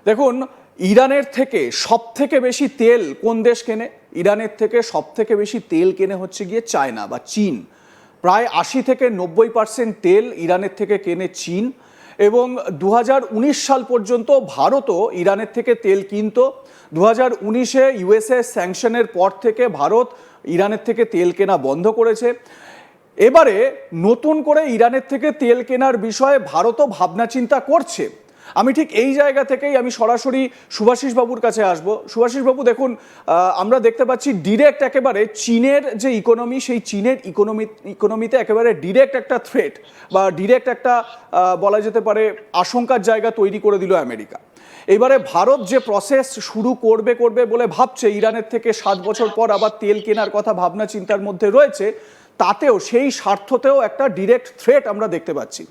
দেখুন, ইরানের থেকে সব থেকে বেশি তেল কোন দেশ কেনে? ইরানের থেকে সব থেকে বেশি তেল কেনে হচ্ছে গিয়ে চায়না বা চীন। প্রায় 80 থেকে 90% তেল ইরানের থেকে কেনে চীন। এবং 2019 সাল পর্যন্ত ভারতও ইরানের থেকে তেল কিনতো। 2019-এ ইউএসএ স্যাংশনের পর থেকে ভারত ইরানের থেকে তেল কেনা বন্ধ করেছে। এবারে নতুন করে ইরানের থেকে তেল কেনার বিষয়ে ভারতও ভাবনা চিন্তা করছে। আমি ঠিক এই জায়গা থেকেই আমি সরাসরি শুভাশিস বাবুর কাছে আসব। শুভাশিস বাবু, দেখুন, আমরা দেখতে পাচ্ছি ডিরেক্ট একেবারে চীনের যে ইকোনমি, সেই চীনের ইকোনমিতে একেবারে ডিরেক্ট একটা থ্রেট বা ডিরেক্ট একটা বলা যেতে পারে আশঙ্কার জায়গা তৈরি করে দিল আমেরিকা। এবারে ভারত যে প্রসেস শুরু করবে বলে ভাবছে, ইরানের থেকে 7 বছর পর আবার তেল কেনার কথা ভাবনা চিন্তার মধ্যে রয়েছে, তাতেও সেই স্বার্থতেও একটা ডিরেক্ট থ্রেট আমরা দেখতে পাচ্ছি।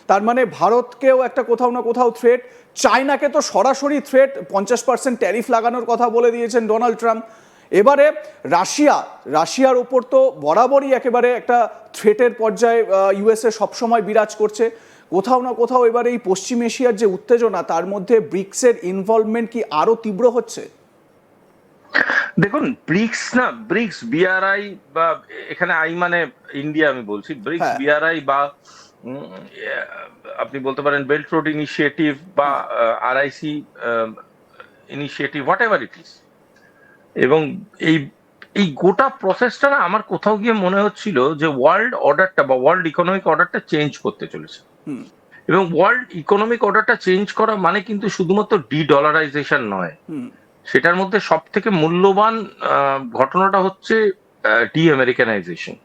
তার মানে ভারতকেও একটা কোথাও না কোথাও থ্রেট, চায়নাকে তো সরাসরি থ্রেট, 50% ট্যারিফ লাগানোর কথা বলে দিয়েছেন ডোনাল্ড ট্রাম্প। এবারে রাশিয়ার ওপর তো বরাবরই একেবারে একটা থ্রেটের পর্যায়ে ইউএসএ সবসময় বিরাজ করছে। কোথাও না কোথাও এবারে এই পশ্চিম এশিয়ার যে উত্তেজনা, তার মধ্যে ব্রিক্সের ইনভলভমেন্ট কি আরো তীব্র হচ্ছে? দেখুন, ব্রিক্স বিআরআই বা এখানে আই মানে ইন্ডিয়া, আমি বলছি ব্রিক্স হ্যাঁ, বিআরআই বা উম, আপনি বলতে পারেন বেল্ট রোড ইনিশিয়েটিভ বা RIC initiative, what ever it is. এবং এই এই গোটা প্রসেসটা না আমার কোথাও গিয়ে মনে হচ্ছিল যে ওয়ার্ল্ড অর্ডারটা বা ওয়ার্ল্ড ইকোনমিক অর্ডারটা চেঞ্জ করতে চলেছে। এবং ওয়ার্ল্ড ইকোনমিক অর্ডারটা চেঞ্জ করা মানে কিন্তু শুধুমাত্র ডলারাইজেশন নয়, সেটার মধ্যে সব থেকে মূল্যবান ঘটনাটা হচ্ছে ডি আমেরিকানাইজেশন।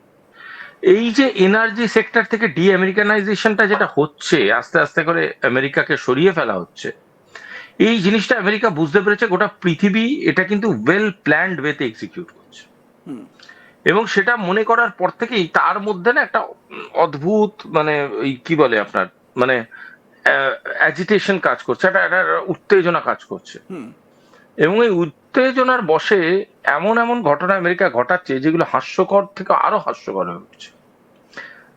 এই যে এনার্জি সেক্টর থেকে ডি আমেরিকানাইজেশনটা যেটা হচ্ছে, আস্তে আস্তে করে আমেরিকাকে সরিয়ে ফেলা হচ্ছে, এই জিনিসটা আমেরিকা বুঝতে পেরেছে গোটা পৃথিবী এটা কিন্তু ওয়েল প্ল্যান্ড ওয়েতে এক্সিকিউট করছে। এবং সেটা মনে করার পর থেকেই তার মধ্যে না একটা অদ্ভুত মানে ওই কি বলে আপনার মানে অ্যাজিটেশন কাজ করছে, একটা একটা উত্তেজনা কাজ করছে। এবং এই উত্তেজনার বশে এমন এমন ঘটনা আমেরিকা ঘটাচ্ছে যেগুলো হাস্যকর থেকে আরো হাস্যকর হয়ে উঠছে।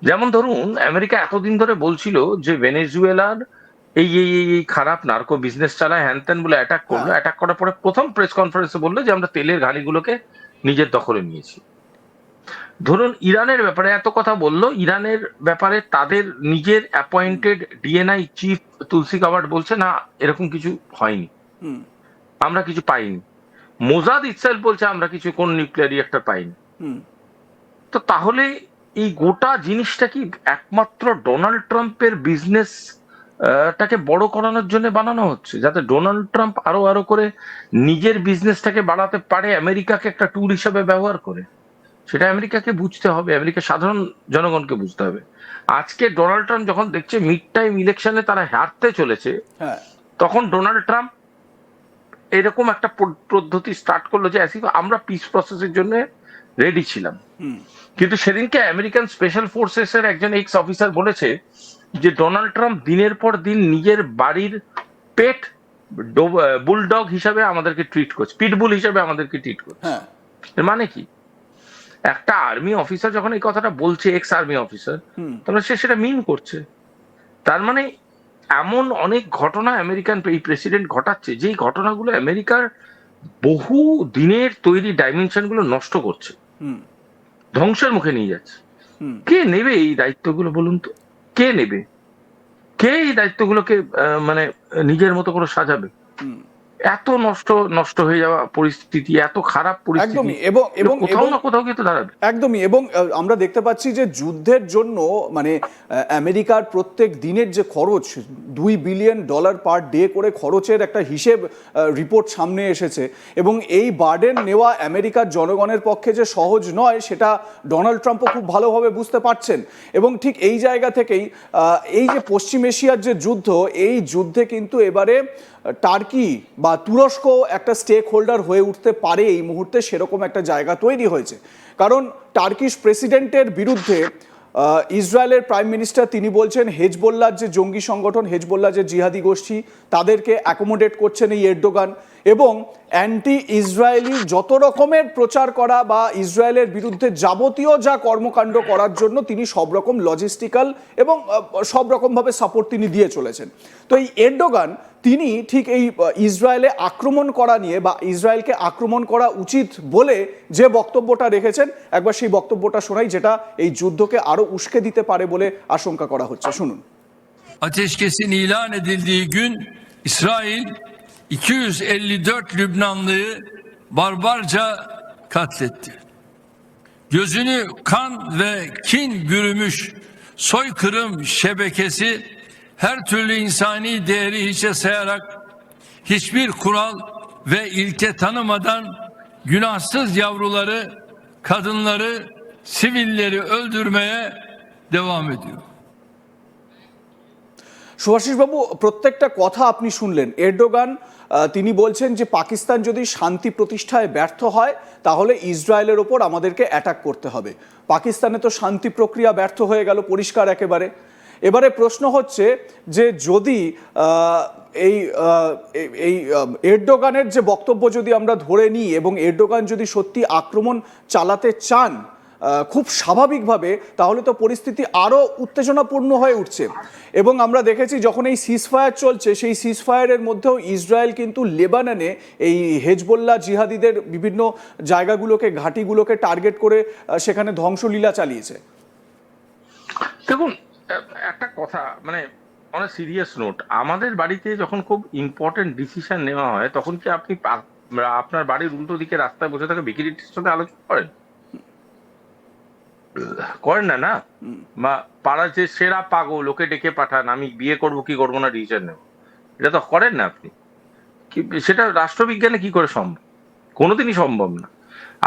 যেমন ধরুন, আমেরিকা এতদিন ধরে বলছিল যে ভেনেজুয়েলার এই এই এই এই খারাপ নার্কো বিজনেস চালায়, হ্যান ত্যান বলে অ্যাটাক করলো। অ্যাটাক করার পরে প্রথম প্রেস কনফারেন্সে বললো যে আমরা তেলের ঘানিগুলোকে নিজের দখলে নিয়েছি। ধরুন, ইরানের ব্যাপারে এত কথা বললো, ইরানের ব্যাপারে তাদের নিজের অ্যাপয়েন্টেড ডিএনআই চিফ তুলসী গাবার্ড বলছে না, এরকম কিছু হয়নি, আমরা কিছু পাইনি। মোজাদ ইসরায়েল বলছে আমরা কিছু কোন নিউক্লিয়ার রিঅ্যাক্টর পাইনি। তো তাহলে এই গোটা জিনিসটা কি একমাত্র ডোনাল্ড ট্রাম্পের বিজনেস টাকে বড় করানোর জন্য বানানো হচ্ছে, যাতে ডোনাল্ড ট্রাম্প আরো আরো করে নিজের বিজনেসটাকে বাড়াতে পারে, আমেরিকাকে একটা টুল হিসাবে ব্যবহার করে? সেটা আমেরিকাকে বুঝতে হবে, আমেরিকার সাধারণ জনগণকে বুঝতে হবে। আজকে ডোনাল্ড ট্রাম্প যখন দেখছে মিড টাইম ইলেকশনে তারা হারতে চলেছে, তখন ডোনাল্ড ট্রাম্প এরকম একটা পদ্ধতি স্টার্ট করলো যে আমরা পিস প্রসেসের জন্য রেডি ছিলাম। কিন্তু সেদিনকে আমেরিকান স্পেশাল ফোর্সেস এর একজন এক্স অফিসার বলেছে যে ডোনাল্ড ট্রাম্প দিনের পর দিন নিজের বাড়ির পেট বুলডগ হিসাবে আমাদেরকে ট্রিট করছে, পিটবুল হিসাবে আমাদেরকে ট্রিট করছে। এর মানে কি? একটা আর্মি অফিসার যখন এই কথাটা বলছে, এক্স আর্মি অফিসার, তাহলে সে সেটা মিন করছে। তার মানে এমন অনেক ঘটনা আমেরিকান এই প্রেসিডেন্ট ঘটাচ্ছে, যেই ঘটনাগুলো আমেরিকার বহু দিনের তৈরি ডাইমেনশন গুলো নষ্ট করছে, ধ্বংসের মুখে নিয়ে যাচ্ছে। কে নেবে এই দায়িত্বগুলো বলুন তো? কে নেবে? কে এই দায়িত্বগুলোকে মানে নিজের মতো করে সাজাবে? এত নষ্ট হয়ে যাওয়া পরিস্থিতি, এত খারাপ পরিস্থিতি, এবং কোথাও না কোথাও কিন্তু দাঁড়াবে। একদমই। এবং আমরা দেখতে পাচ্ছি যে যুদ্ধের জন্য মানে আমেরিকার প্রত্যেক দিনের যে খরচ, $2 বিলিয়ন পার ডে করে খরচের একটা হিসেব রিপোর্ট সামনে এসেছে। এবং এই বার্ডেন নেওয়া আমেরিকার জনগণের পক্ষে যে সহজ নয়, সেটা ডোনাল্ড ট্রাম্পও খুব ভালোভাবে বুঝতে পারছেন। এবং ঠিক এই জায়গা থেকেই এই যে পশ্চিম এশিয়ার যে যুদ্ধ, এই যুদ্ধে কিন্তু এবারে টার্কি বা তুরস্ক একটা স্টেক হোল্ডার হয়ে উঠতে পারে এই মুহূর্তে, সেরকম একটা জায়গা তৈরি হয়েছে। কারণ টার্কিশ প্রেসিডেন্টের বিরুদ্ধে ইসরায়েলের প্রাইম মিনিস্টার তিনি বলছেন হেজবোল্লার যে জঙ্গি সংগঠন, হেজবোল্লা যে জিহাদি গোষ্ঠী, তাদেরকে অ্যাকোমোডেট করছেন এই এরদোগান। এবং অ্যান্টি ইসরায়েলি যত রকমের প্রচার করা বা ইসরায়েলের বিরুদ্ধে যাবতীয় যা কর্মকাণ্ড করার জন্য তিনি সব রকম লজিস্টিক্যাল এবং সব রকমভাবে সাপোর্ট তিনি দিয়ে চলেছেন। তো এই এরডোগান তিনি ঠিক এই ইসরায়েলে আক্রমণ করা নিয়ে বা ইসরায়েলকে আক্রমণ করা উচিত বলে যে বক্তব্যটা রেখেছেন, একবার সেই বক্তব্যটা শোনাই, যেটা এই যুদ্ধকে আরো উস্কে দিতে পারে বলে আশঙ্কা করা হচ্ছে। শুনুন। Ateşkesin ilan edildiği gün İsrail 254 Lübnanlıyı barbarca katletti. Gözünü kan ve kin bürümüş soykırım şebekesi her türlü insani değeri hiçe sayarak hiçbir kural ve ilke tanımadan günahsız yavruları, kadınları, sivilleri öldürmeye devam ediyor. Subhashis বাবু, প্রত্যেকটা কথা আপনি শুনলেন। এরডোগান তিনি বলছেন যে পাকিস্তান যদি শান্তি প্রতিষ্ঠায় ব্যর্থ হয় তাহলে ইসরায়েলের ওপর আমাদেরকে অ্যাটাক করতে হবে। পাকিস্তানে তো শান্তি প্রক্রিয়া ব্যর্থ হয়ে গেল পরিষ্কার একেবারে। এবারে প্রশ্ন হচ্ছে যে যদি এই এরডোগানের যে বক্তব্য যদি আমরা ধরে নিই এবং এরডোগান যদি সত্যি আক্রমণ চালাতে চান খুব স্বাভাবিকভাবে, তাহলে তো পরিস্থিতি আরও উত্তেজনাপূর্ণ হয়ে উঠছে। এবং আমরা দেখেছি যখন এই সিজফায়ার চলছে, সেই সিজফায়ারের মধ্যেও ইসরায়েল কিন্তু লেবাননে এই হেজবোল্লাহ জিহাদিদের বিভিন্ন জায়গাগুলোকে, ঘাঁটিগুলোকে টার্গেট করে সেখানে ধ্বংসলীলা চালিয়েছে। দেখুন, একটা কথা, মানে অন সিরিয়াস নোট, আমাদের বাড়িতে যখন খুব ইম্পর্টেন্ট ডিসিশন নেওয়া হয় তখন কি আপনি আপনার বাড়ির উল্টো দিকে রাস্তায় বসে থাকা বিকিরিটির সাথে আলোচনা করেন? করেন না, না? বা পাড়ার যে সেরা পাগল ওকে ডেকে পাঠান, আমি বিয়ে করবো কি করবো না ডিসিশন নেব, এটা তো করেন না আপনি। সেটা রাষ্ট্রবিজ্ঞানে কি করে সম্ভব? কোনোদিনই সম্ভব না।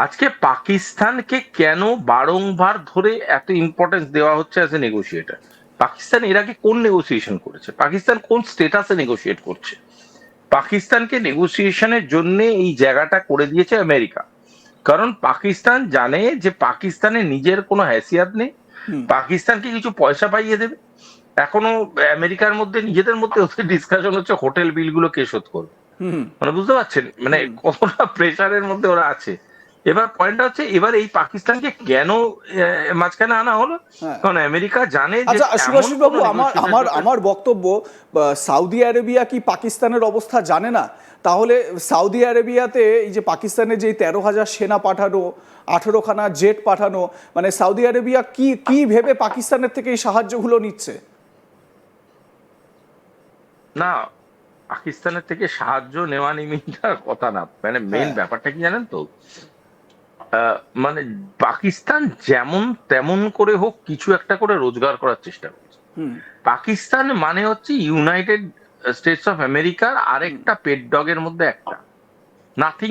আজকে পাকিস্তানকে কেন বারংবার ধরে এত ইম্পর্টেন্স দেওয়া হচ্ছে অ্যাজ এ নেগোসিয়েটার? পাকিস্তান এর আগে কোন নেগোসিয়েশন করেছে? পাকিস্তান কোন স্টেটাসে নেগোসিয়েট করছে? পাকিস্তানকে নেগোসিয়েশনের জন্য এই জায়গাটা করে দিয়েছে আমেরিকা। কারণ পাকিস্তান জানে যে পাকিস্তানের নিজের কোনো হ্যাসিয়াত নেই, পাকিস্তানকে কিছু পয়সা পাইয়ে দেবে। এখনো আমেরিকার মধ্যে নিজেদের মধ্যে ডিসকাশন হচ্ছে হোটেল বিলগুলো কে শোধ করবে। মানে বুঝতে পারছেন মানে কতটা প্রেশারের মধ্যে ওরা আছে। এবার পয়েন্টটা হচ্ছে, এবার এই পাকিস্তানকে কেন মাঝখানে আনা হলো? কারণ আমেরিকা জানে যে সুভাষিস বাবু, আমার বক্তব্য, সৌদি আরবিয়া কি পাকিস্তানের অবস্থা জানে না? তাহলে সৌদি আরবিয়াতে এই যে পাকিস্তানের যে 13,000 সেনা পাঠানো, 18খানা জেট পাঠানো, মানে সৌদি আরবিয়া কি ভেবে পাকিস্তানের থেকে এই সাহায্যগুলো নিচ্ছে? না, পাকিস্তানের থেকে সাহায্য নেওয়া নিমিত্তার কথা না, মানে মেইন ব্যাপারটা কি জানেন তো, মানে পাকিস্তান যেমন তেমন করে হোক কিছু একটা করে রোজগার করার চেষ্টা করছে। পাকিস্তান মানে হচ্ছে ইউনাইটেড স্টেটস অফ আমেরিকার আরেকটা পেট ডগের মধ্যে একটা, নাথিং